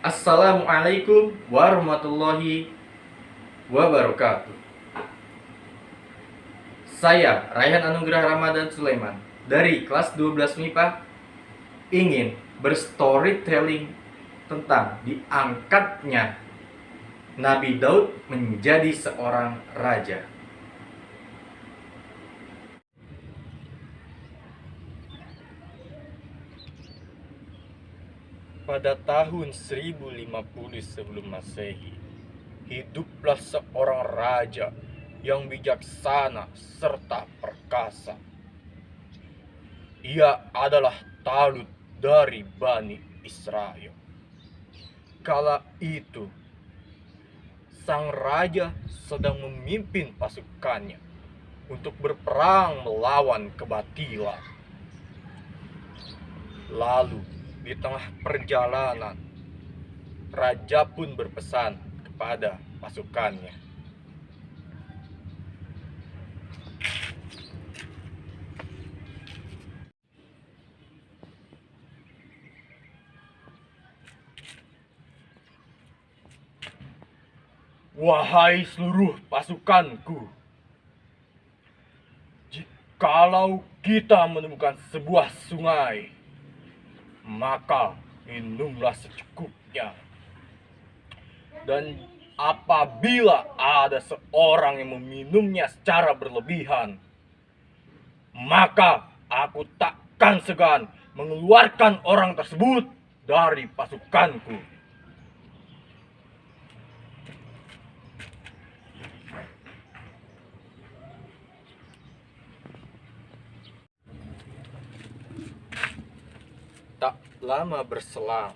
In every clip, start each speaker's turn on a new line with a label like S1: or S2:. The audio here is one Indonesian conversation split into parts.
S1: Assalamualaikum warahmatullahi wabarakatuh. Saya Raihan Anugrah Ramadan Sulaiman dari kelas 12 MIPA ingin berstorytelling tentang diangkatnya Nabi Daud menjadi seorang raja. Pada tahun 1050 sebelum Masehi, hiduplah seorang raja yang bijaksana serta perkasa. Ia adalah Talut dari Bani Israel. Kala itu, sang raja sedang memimpin pasukannya untuk berperang melawan kebatilan. Lalu, di tengah perjalanan, raja pun berpesan kepada pasukannya, "Wahai seluruh pasukanku, jikalau kita menemukan sebuah sungai, maka minumlah secukupnya. Dan apabila ada seorang yang meminumnya secara berlebihan, maka aku takkan segan mengeluarkan orang tersebut dari pasukanku." Tak lama berselang,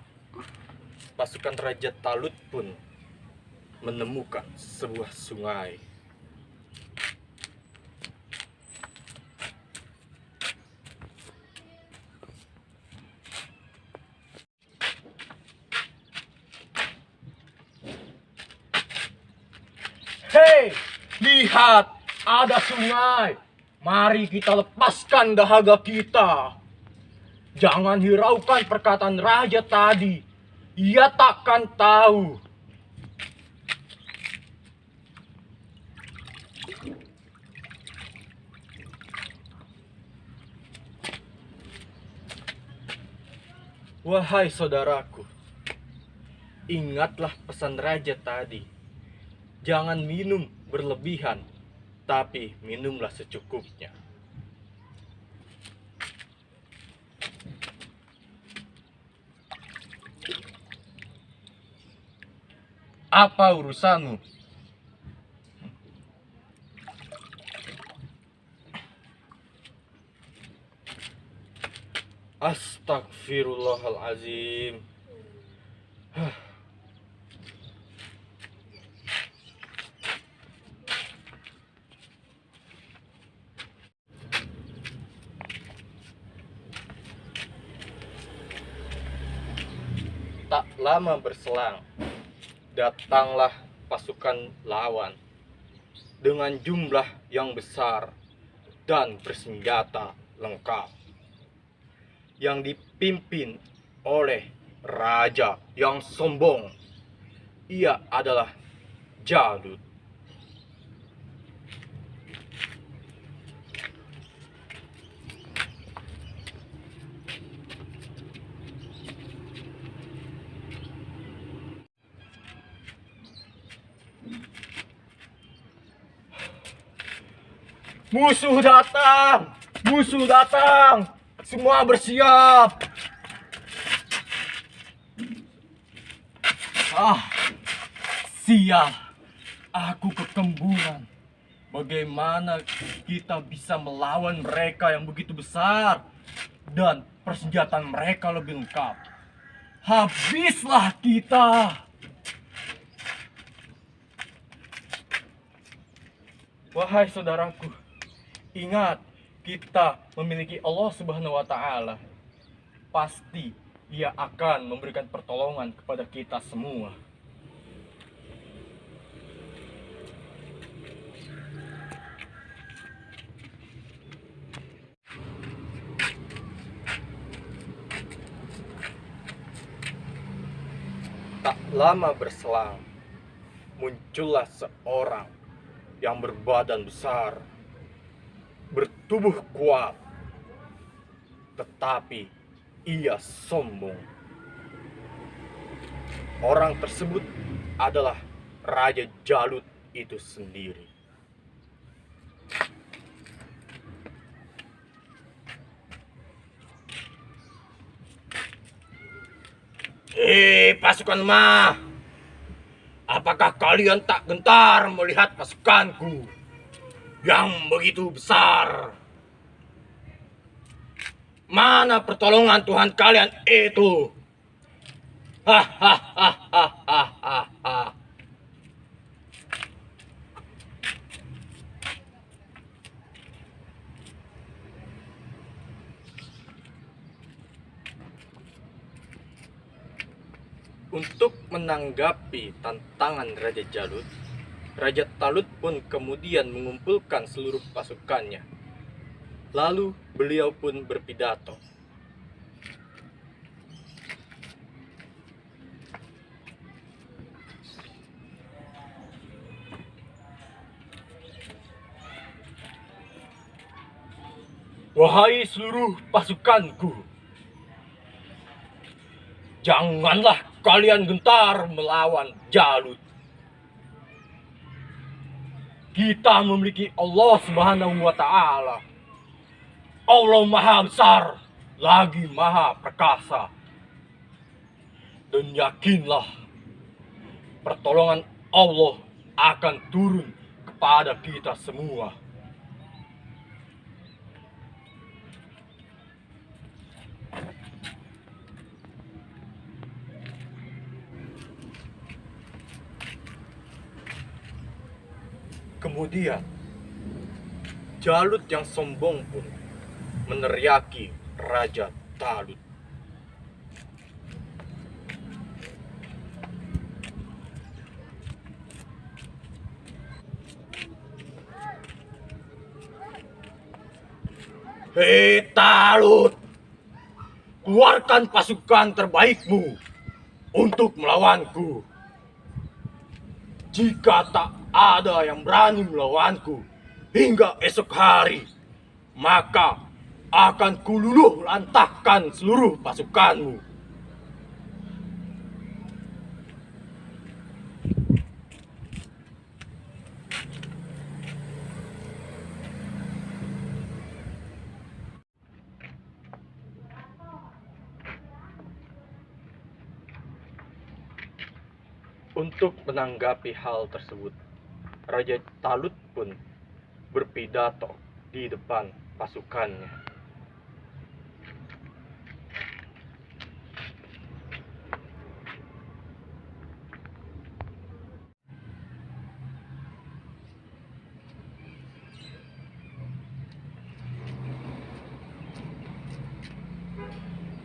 S1: pasukan Raja Talut pun menemukan sebuah sungai. "Hei, lihat, ada sungai. Mari kita lepaskan dahaga kita. Jangan hiraukan perkataan raja tadi. Ia takkan tahu." Wahai saudaraku, ingatlah pesan raja tadi. Jangan minum berlebihan, tapi minumlah secukupnya. Apa urusanmu? Astagfirullahalazim. Tak lama berselang, datanglah pasukan lawan dengan jumlah yang besar dan bersenjata lengkap, yang dipimpin oleh raja yang sombong. Ia adalah Jalut. "Musuh datang! Musuh datang! Semua bersiap!" Sial, aku kekembunan. Bagaimana kita bisa melawan mereka yang begitu besar dan persenjataan mereka lebih lengkap? Habislah kita. Wahai saudaraku, ingat, kita memiliki Allah Subhanahu wa Ta'ala. Pasti Ia akan memberikan pertolongan kepada kita semua. Tak lama berselang, muncullah seorang yang berbadan besar, bertubuh kuat, tetapi ia sombong. Orang tersebut adalah Raja Jalut itu sendiri. Pasukan Ma, apakah kalian tak gentar melihat pasukanku yang begitu besar? Mana pertolongan Tuhan kalian itu? Hahaha. Untuk menanggapi tantangan Raja Jalut, Raja Talut pun kemudian mengumpulkan seluruh pasukannya. Lalu beliau pun berpidato. Wahai seluruh pasukanku, janganlah kalian gentar melawan Jalut. Kita memiliki Allah Subhanahu wa Ta'ala. Allah Maha Besar, lagi Maha Perkasa. Dan yakinlah, pertolongan Allah akan turun kepada kita semua. Kemudian, Jalut yang sombong pun meneriaki Raja Talut. Hei Talut, keluarkan pasukan terbaikmu untuk melawanku. Jika tak ada yang berani melawanku hingga esok hari, maka akan kululuh lantahkan seluruh pasukanmu. Untuk menanggapi hal tersebut, Raja Talut pun berpidato di depan pasukannya.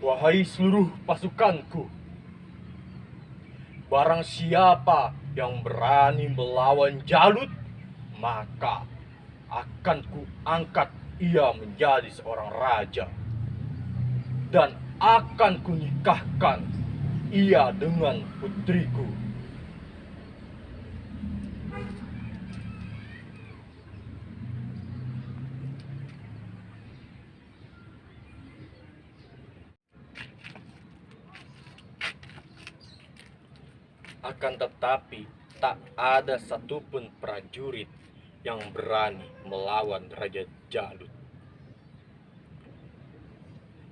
S1: Wahai seluruh pasukanku, barang siapa yang berani melawan Jalut, maka akan kuangkat ia menjadi seorang raja, dan akan kunikahkan ia dengan putriku. Akan tetapi, tak ada satupun prajurit yang berani melawan Raja Jalut.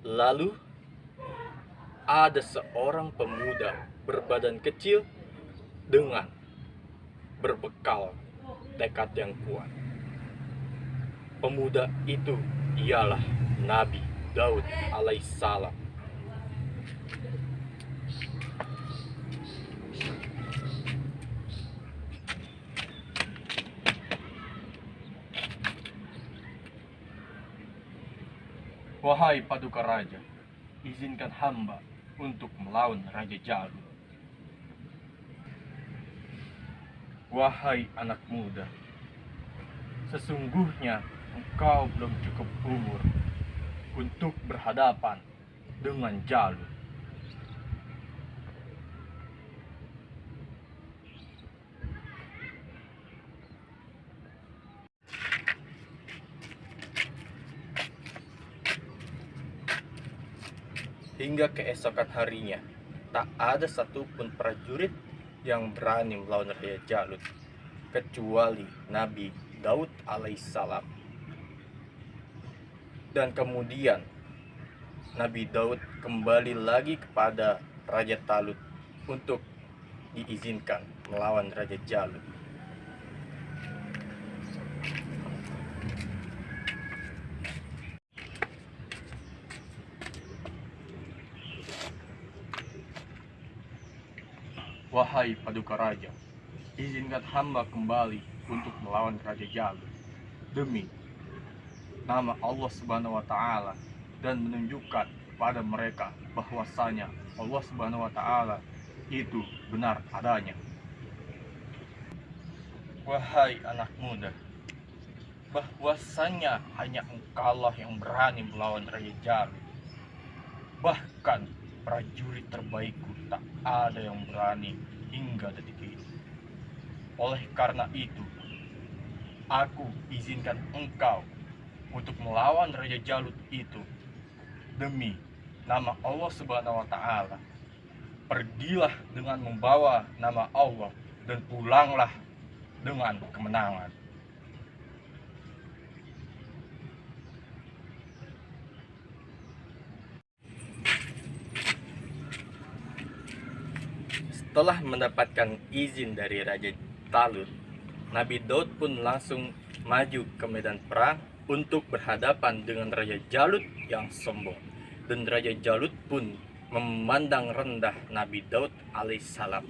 S1: Lalu, ada seorang pemuda berbadan kecil dengan berbekal tekad yang kuat. Pemuda itu ialah Nabi Daud alaihissalam. Wahai Paduka Raja, izinkan hamba untuk melawan Raja Jalut. Wahai anak muda, sesungguhnya engkau belum cukup umur untuk berhadapan dengan Jalut. Hingga keesokan harinya, tak ada satupun prajurit yang berani melawan Raja Jalut, kecuali Nabi Daud alaihissalam. Dan kemudian Nabi Daud kembali lagi kepada Raja Talut untuk diizinkan melawan Raja Jalut. Wahai paduka raja, izinkan hamba kembali untuk melawan Raja Jalut demi nama Allah Subhanahu wa taala dan menunjukkan kepada mereka bahwasanya Allah Subhanahu wa taala itu benar adanya. Wahai anak muda, bahwasanya hanya engkaulah yang berani melawan Raja Jalut. Bahkan prajurit terbaikku tak ada yang berani hingga detik ini. Oleh karena itu, aku izinkan engkau untuk melawan Raja Jalut itu demi nama Allah Subhanahu wa taala. Pergilah dengan membawa nama Allah dan pulanglah dengan kemenangan. Setelah mendapatkan izin dari Raja Talut, Nabi Daud pun langsung maju ke medan perang untuk berhadapan dengan Raja Jalut yang sombong. Dan Raja Jalut pun memandang rendah Nabi Daud alaihissalam.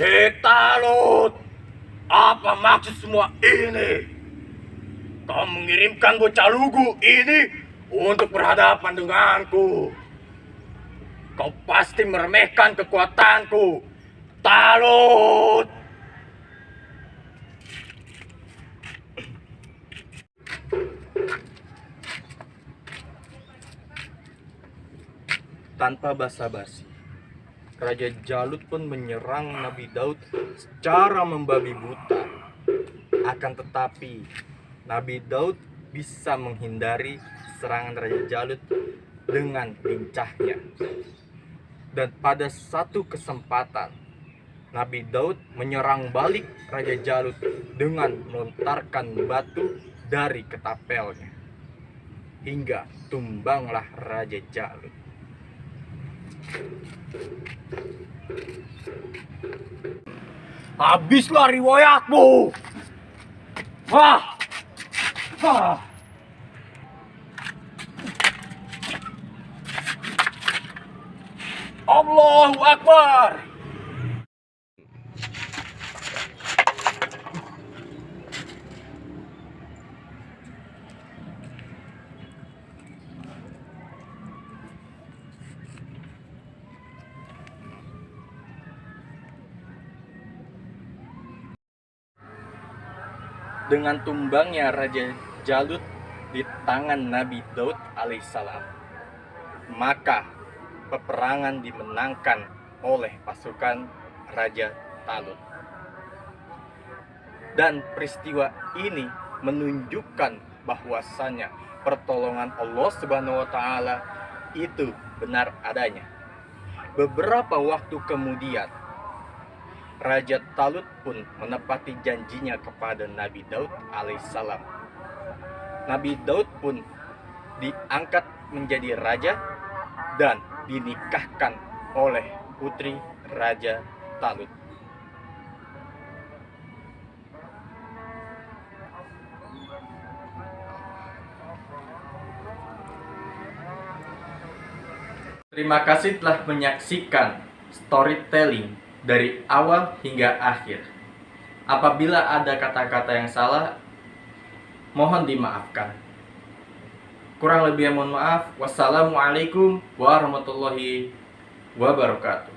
S1: Hei Talut, apa maksud semua ini? Kau mengirimkan bocah lugu ini untuk berhadapan denganku. Kau pasti meremehkan kekuatanku, Talut. Tanpa basa-basi, Raja Jalut pun menyerang Nabi Daud secara membabi buta. Akan tetapi Nabi Daud bisa menghindari serangan Raja Jalut dengan lincahnya. Dan pada satu kesempatan, Nabi Daud menyerang balik Raja Jalut dengan melontarkan batu dari ketapelnya. Hingga tumbanglah Raja Jalut. Habislah riwayatmu! Wah! Allahu Akbar. Dengan tumbangnya Raja Jalut di tangan Nabi Daud alaihissalam, maka peperangan dimenangkan oleh pasukan Raja Talut. Dan peristiwa ini menunjukkan bahwasanya pertolongan Allah Subhanahu wa taala itu benar adanya. Beberapa waktu kemudian, Raja Talut pun menepati janjinya kepada Nabi Daud alaihissalam. Nabi Daud pun diangkat menjadi raja dan dinikahkan oleh putri Raja Talut. Terima kasih telah menyaksikan storytelling dari awal hingga akhir. Apabila ada kata-kata yang salah, mohon dimaafkan. Kurang lebihnya mohon maaf. Wassalamualaikum warahmatullahi wabarakatuh.